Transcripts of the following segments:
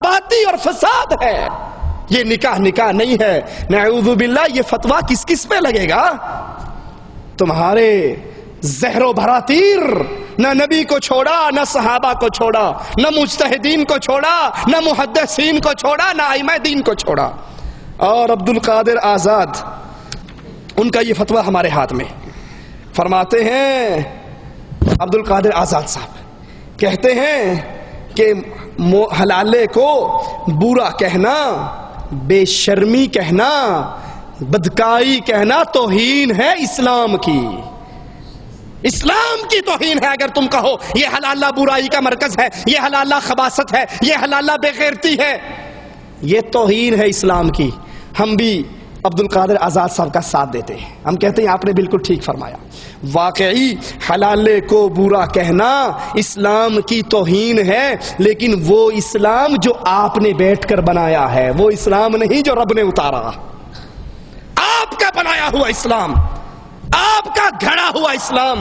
بربادی اور فساد ہے. یہ نکاح نہیں ہے. نعوذ باللہ. یہ فتویٰ کس کس پہ لگے گا؟ تمہارے زہر و بھرا تیر نہ نبی کو چھوڑا، نہ صحابہ کو چھوڑا، نہ مجتہدین کو چھوڑا، نہ محدثین کو چھوڑا، نہ ائمہ دین کو چھوڑا. اور عبد القادر آزاد، ان کا یہ فتویٰ ہمارے ہاتھ میں. فرماتے ہیں عبد القادر آزاد صاحب کہتے ہیں کہ حلالے کو برا کہنا، بے شرمی کہنا، بدکاری کہنا توہین ہے اسلام کی. اسلام کی توہین ہے اگر تم کہو یہ حلالہ برائی کا مرکز ہے، یہ حلالہ خباثت ہے، یہ حلالہ بے غیرتی ہے. یہ توہین ہے اسلام کی. ہم بھی عبد القادر آزاد صاحب کا ساتھ دیتے ہیں. ہم کہتے ہیں آپ نے بالکل ٹھیک فرمایا. واقعی حلالے کو برا کہنا اسلام کی توہین ہے، لیکن وہ اسلام جو آپ نے بیٹھ کر بنایا ہے، وہ اسلام نہیں جو رب نے اتارا. آپ کا بنایا ہوا اسلام، آپ کا گھڑا ہوا اسلام،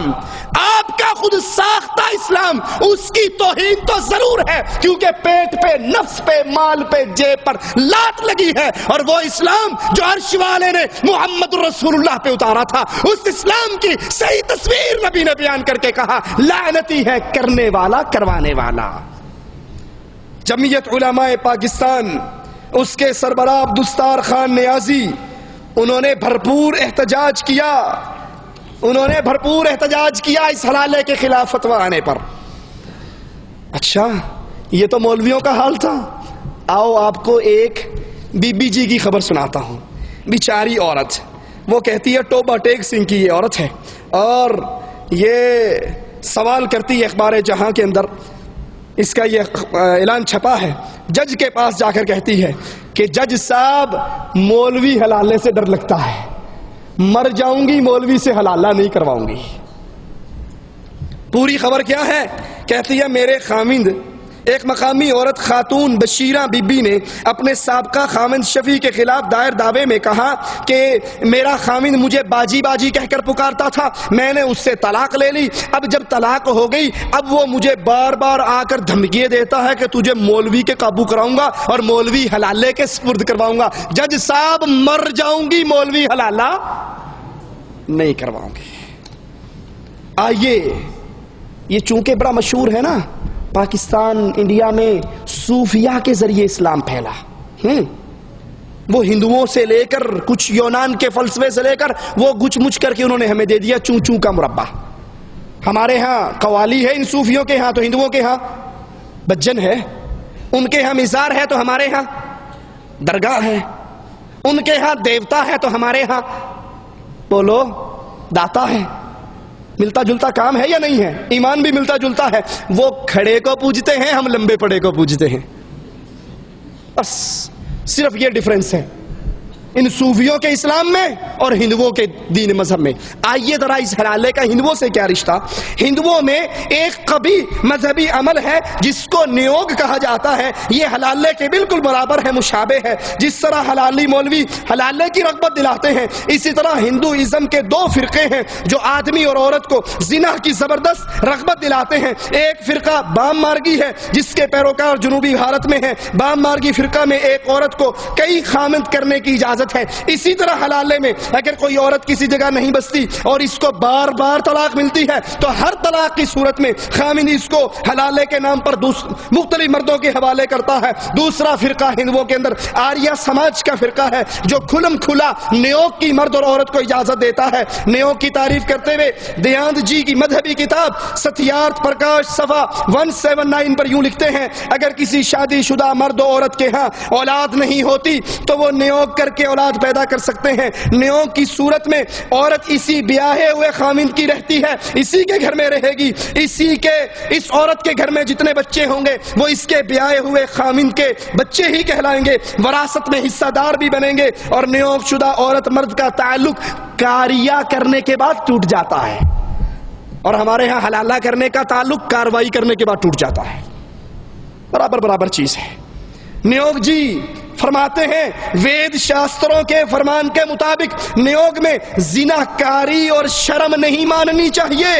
آپ کا خود ساختہ اسلام، اس کی توہین تو ضرور ہے، کیونکہ پیٹ پہ، نفس پہ، مال پہ، جیب پر لات لگی ہے. اور وہ اسلام جو عرش والے نے محمد رسول اللہ پہ اتارا تھا، اس اسلام کی صحیح تصویر نبی نے بیان کر کے کہا لعنتی ہے کرنے والا کروانے والا. جمعیت علماء پاکستان، اس کے سربراہ عبدالستار خان نیازی، انہوں نے بھرپور احتجاج کیا. انہوں نے بھرپور احتجاج کیا اس حلالے کے خلاف فتویٰ آنے پر. اچھا یہ تو مولویوں کا حال تھا. آؤ آپ کو ایک بی بی جی کی خبر سناتا ہوں. بیچاری عورت، وہ کہتی ہے ٹوبہ ٹیک سنگھ کی یہ عورت ہے، اور یہ سوال کرتی ہے اخبار جہاں کے اندر. اس کا یہ اعلان چھپا ہے. جج کے پاس جا کر کہتی ہے کہ جج صاحب مولوی حلالے سے ڈر لگتا ہے، مر جاؤں گی مولوی سے حلالہ نہیں کرواؤں گی. پوری خبر کیا ہے؟ کہتی ہے میرے خامند، ایک مقامی عورت خاتون بشیرہ بی بی نے اپنے سابقہ خامند شفیع کے خلاف دائر دعوے میں کہا کہ میرا خامند مجھے باجی باجی کہہ کر پکارتا تھا، میں نے اس سے طلاق لے لی. اب جب طلاق ہو گئی، اب وہ مجھے بار بار آ کر دھمکیے دیتا ہے کہ تجھے مولوی کے قابو کراؤں گا اور مولوی حلالے کے سپرد کرواؤں گا. جج صاحب مر جاؤں گی مولوی حلالہ نہیں کرواؤں گی. آئیے، یہ چونکہ بڑا مشہور ہے نا، پاکستان انڈیا میں صوفیہ کے ذریعے اسلام پھیلا. وہ ہندوؤں سے لے کر، کچھ یونان کے فلسفے سے لے کر، وہ گچ مچ کر کے انہوں نے ہمیں دے دیا چوں چوں کا مربع. ہمارے ہاں قوالی ہے ان صوفیوں کے ہاں، تو ہندوؤں کے ہاں بجن ہے. ان کے ہاں مزار ہے تو ہمارے ہاں درگاہ ہے. ان کے ہاں دیوتا ہے تو ہمارے ہاں بولو داتا ہے. ملتا جلتا کام ہے یا نہیں ہے؟ ایمان بھی ملتا جلتا ہے. وہ کھڑے کو پوجتے ہیں، ہم لمبے پڑے کو پوجتے ہیں. بس صرف یہ ڈیفرنس ہے ان صوفیوں کے اسلام میں اور ہندوؤں کے دین مذہب میں. آئیے ذرا اس حلالے کا ہندوؤں سے کیا رشتہ. ہندوؤں میں ایک قبیح مذہبی عمل ہے جس کو نیوگ کہا جاتا ہے. یہ حلالے کے بالکل برابر ہے، مشابہ ہے. جس طرح حلالی مولوی حلالے کی رغبت دلاتے ہیں، اسی طرح ہندوازم کے دو فرقے ہیں جو آدمی اور عورت کو زنا کی زبردست رغبت دلاتے ہیں. ایک فرقہ بام مارگی ہے جس کے پیروکار جنوبی بھارت میں ہیں. بام مارگی فرقہ میں ایک عورت کو کئی خامند کرنے کی اجازت ہے. اسی طرح حلالے میں اگر کوئی عورت کسی جگہ نہیں بستی اور اس کو بار بار طلاق ملتی ہے، تو ہر طلاق کی صورت میں خامند اس کو حلالے کے نام پر مختلف مردوں کے حوالے کرتا ہے. دوسرا فرقہ ہندوؤں کے اندر آریہ سماج کا فرقہ ہے جو کھلم کھلا نیوگ کی مرد اور عورت کو اجازت دیتا ہے. نیوگ کی تعریف کرتے ہوئے دیانت جی کی مذہبی کتاب ستیارتھ پرکاش صفحہ 179 پر یوں لکھتے ہیں، اگر کسی شادی شدہ مرد و عورت کے ہاں اولاد نہیں ہوتی تو وہ نیوگ کر کے اولاد پیدا کر سکتے ہیں. نیوگ کی صورت میں عورت اسی بیاہے ہوئے خامند کی رہتی ہے، اسی کے گھر میں رہے گی. اس عورت کے گھر میں جتنے بچے ہوں گے وہ اس کے بیاہے ہوئے خامند کے بچے ہی کہلائیں گے، وراثت میں حصہ دار بھی بنیں گے. اور نیوگ شدہ عورت مرد کا تعلق کاریہ کرنے کے بعد ٹوٹ جاتا ہے، اور ہمارے ہاں حلالہ کرنے کا تعلق کاروائی کرنے کے بعد ٹوٹ جاتا ہے. برابر برابر چیز ہے. نیوگ جی فرماتے ہیں وید شاستروں کے فرمان کے مطابق نیوگ میں زنا کاری اور شرم نہیں ماننی چاہیے،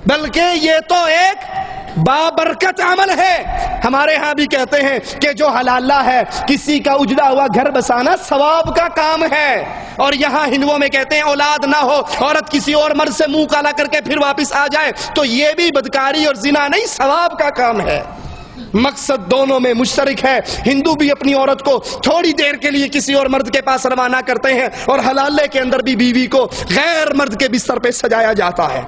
بلکہ یہ تو ایک بابرکت عمل ہے. ہمارے ہاں بھی کہتے ہیں کہ جو حلالہ ہے کسی کا اجڑا ہوا گھر بسانا ثواب کا کام ہے. اور یہاں ہندوؤں میں کہتے ہیں اولاد نہ ہو، عورت کسی اور مرد سے منہ کالا کر کے پھر واپس آ جائے تو یہ بھی بدکاری اور زنا نہیں، ثواب کا کام ہے. مقصد دونوں میں مشترک ہے. ہندو بھی اپنی عورت کو تھوڑی دیر کے لیے کسی اور مرد کے پاس روانہ کرتے ہیں، اور حلالے کے اندر بھی بیوی کو غیر مرد کے بستر پہ سجایا جاتا ہے.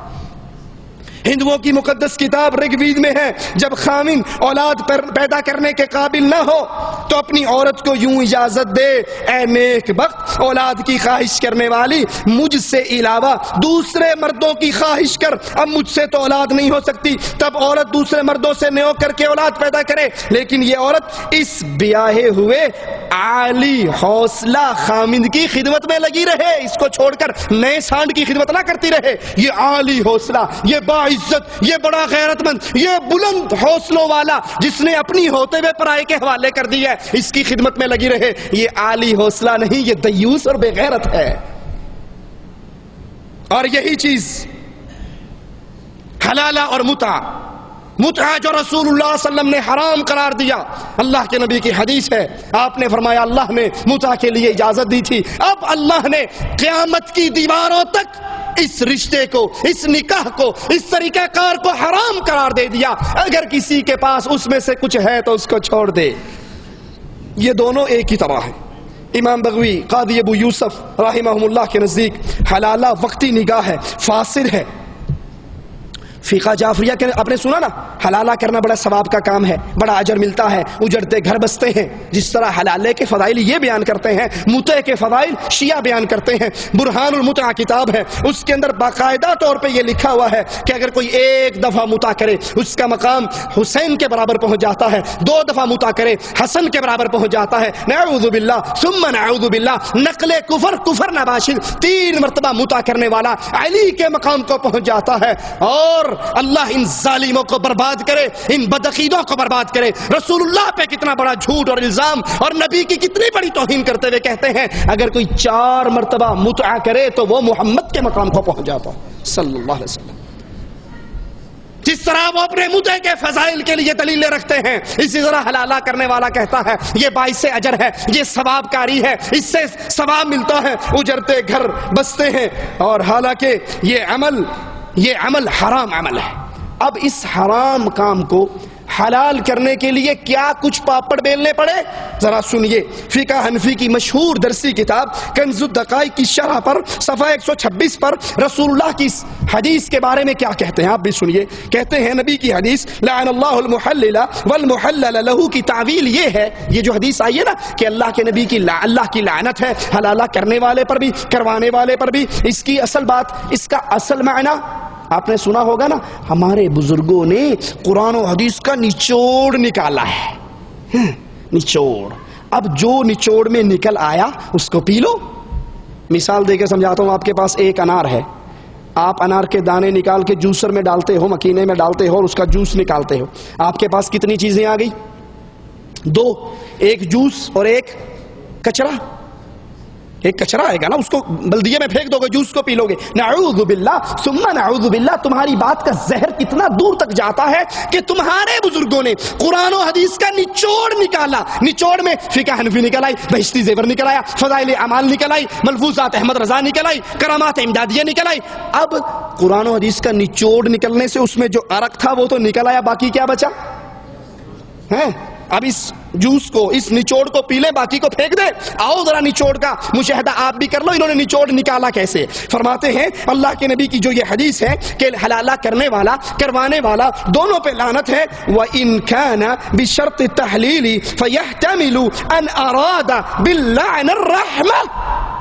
ہندوؤں کی مقدس کتاب رگ وید میں ہے، جب خاوند اولاد پیدا کرنے کے قابل نہ ہو تو اپنی عورت کو یوں اجازت دے، اے نیک بخت، اولاد کی خواہش کرنے والی، مجھ سے علاوہ دوسرے مردوں کی خواہش کر. اب مجھ سے تو اولاد نہیں ہو سکتی، تب عورت دوسرے مردوں سے نیو کر کے اولاد پیدا کرے. لیکن یہ عورت اس بیاہے ہوئے عالی حوصلہ خاوند کی خدمت میں لگی رہے، اس کو چھوڑ کر نئے سانڈ کی خدمت نہ کرتی رہے. یہ عالی حوصلہ، یہ باعزت، یہ بڑا غیرت مند، یہ بلند حوصلوں والا جس نے اپنی ہوتے ہوئے پرائے کے حوالے کر دی ہے، اس کی خدمت میں لگی رہے. یہ عالی حوصلہ نہیں، یہ دیوس اور بے غیرت ہے. اور یہی چیز حلالہ اور متعہ جو رسول اللہ صلی اللہ علیہ وسلم نے حرام قرار دیا، اللہ کے نبی کی حدیث ہے، آپ نے فرمایا اللہ نے متعہ کے لیے اجازت دی تھی، اب اللہ نے قیامت کی دیواروں تک اس رشتے کو، اس نکاح کو، اس طریقہ کار کو حرام قرار دے دیا. اگر کسی کے پاس اس میں سے کچھ ہے تو اس کو چھوڑ دے. یہ دونوں ایک ہی طرح ہیں. امام بغوی قاضی ابو یوسف رحمہ اللہ کے نزدیک حلالہ وقتی نگاہ ہے، فاسد ہے. فقہ جعفریہ کے آپ نے سنا نا، حلالہ کرنا بڑا ثواب کا کام ہے، بڑا اجر ملتا ہے، اجڑتے گھر بستے ہیں. جس طرح حلالے کے فضائل یہ بیان کرتے ہیں، متعہ کے فضائل شیعہ بیان کرتے ہیں. برہان المتعہ کتاب ہے، اس کے اندر باقاعدہ طور پہ یہ لکھا ہوا ہے کہ اگر کوئی ایک دفعہ متعہ کرے اس کا مقام حسین کے برابر پہنچ جاتا ہے، 2 دفعہ متعہ کرے حسن کے برابر پہنچ جاتا ہے. نعوذ باللہ ثم نعوذ باللہ، نقل کفر نباشر، 3 مرتبہ متعہ کرنے والا علی کے مقام کو پہنچ جاتا ہے. اور اللہ ان ظالموں کو برباد کرے، ان بدعقیدوں کو برباد کرے. رسول اللہ پہ کتنا بڑا جھوٹ اور الزام، اور نبی کی کتنی بڑی توہین کرتے ہوئے کہتے ہیں اگر کوئی 4 مرتبہ متعہ کرے تو وہ محمد کے مقام کو پہنچ جاتا صلی اللہ علیہ وسلم. جس طرح وہ اپنے متعے کے فضائل کے لیے دلیلیں رکھتے ہیں، اسی طرح حلالہ کرنے والا کہتا ہے یہ باعث اجر ہے، یہ ثواب کاری ہے، اس سے ثواب ملتا ہے، اجڑتے گھر بستے ہیں. اور حالانکہ یہ عمل حرام عمل ہے. اب اس حرام کام کو حلال کرنے کے لیے کیا کچھ پاپڑ بیلنے پڑے، ذرا سنیے. فقہ حنفی کی مشہور درسی کتاب کنز الدقائق کی شرح پر صفحہ 126 پر رسول اللہ کی حدیث کے بارے میں کیا کہتے ہیں آپ بھی سنیے. کہتے ہیں نبی کی حدیث لعن اللہ المحلل والمحلل له کی تعویل یہ ہے، یہ جو حدیث آئی ہے نا کہ اللہ کے نبی کی اللہ کی لعنت ہے حلالہ کرنے والے پر بھی کروانے والے پر بھی. اس کی اصل بات، اس کا اصل معنی آپ نے سنا ہوگا نا، ہمارے بزرگوں نے قرآن و حدیث کا نچوڑ نکالا ہے. نچوڑ، اب جو نچوڑ میں نکل آیا اس کو پی لو. مثال دے کے سمجھاتا ہوں. آپ کے پاس ایک انار ہے، آپ انار کے دانے نکال کے جوسر میں ڈالتے ہو، مکینے میں ڈالتے ہو اور اس کا جوس نکالتے ہو. آپ کے پاس کتنی چیزیں آ گئی؟ 2، ایک جوس اور ایک کچرا. ایک کچرا آئے گا نا، اس کو بلدیے میں پھینک دو گے، جوس کو پی لو گے. نعوذ باللہ ثم نعوذ باللہ. تمہاری بات کا زہر کتنا دور تک جاتا ہے کہ تمہارے بزرگوں نے قرآن و حدیث کا نچوڑ نکالا. نچوڑ میں فقہ حنفی نکل آئی، بہشتی زیور نکل آیا، فضائل اعمال نکل آئی، ملفوظات احمد رضا نکل آئی، کرامات امدادیہ نکل آئی. اب قرآن و حدیث کا نچوڑ نکلنے سے اس میں جو عرق تھا وہ تو نکل آیا، باقی کیا بچا ہے؟ اب اس جوس کو، اس نچوڑ کو پی لیں، باقی کو پھینک دیں. آؤ ذرا نچوڑ کا مشاہدہ آپ بھی کر لو. انہوں نے نچوڑ نکالا کیسے؟ فرماتے ہیں اللہ کے نبی کی جو یہ حدیث ہے کہ حلالہ کرنے والا کروانے والا دونوں پہ لعنت ہے. وَإِن كَانَ بِشَرْطِ التَّحْلِيلِ فَيَحْتَمِلُ أَنْ أَرَادَ بِاللَّعْنِ الرَّحْمَةِ.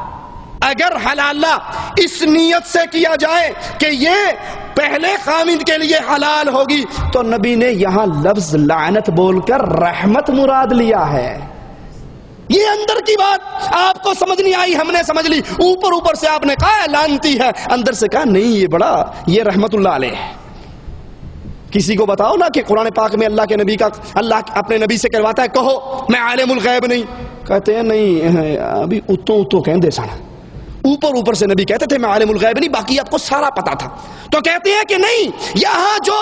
اگر حلالہ اس نیت سے کیا جائے کہ یہ پہلے خاوند کے لیے حلال ہوگی تو نبی نے یہاں لفظ لعنت بول کر رحمت مراد لیا ہے. یہ اندر کی بات آپ کو سمجھ نہیں آئی، ہم نے سمجھ لی. اوپر سے آپ نے کہا لعنتی ہے، اندر سے کہا نہیں یہ بڑا، یہ رحمت اللہ علیہ ہے. کسی کو بتاؤ نا کہ قرآن پاک میں اللہ کے نبی کا، اللہ اپنے نبی سے کرواتا ہے کہو میں عالم الغیب نہیں، کہتے ہیں نہیں ابھی اتو کہندے سن. اوپر سے نبی کہتے تھے میں عالم الغیب نہیں، باقی آپ کو سارا پتا تھا. تو کہتے ہیں کہ نہیں، یہاں جو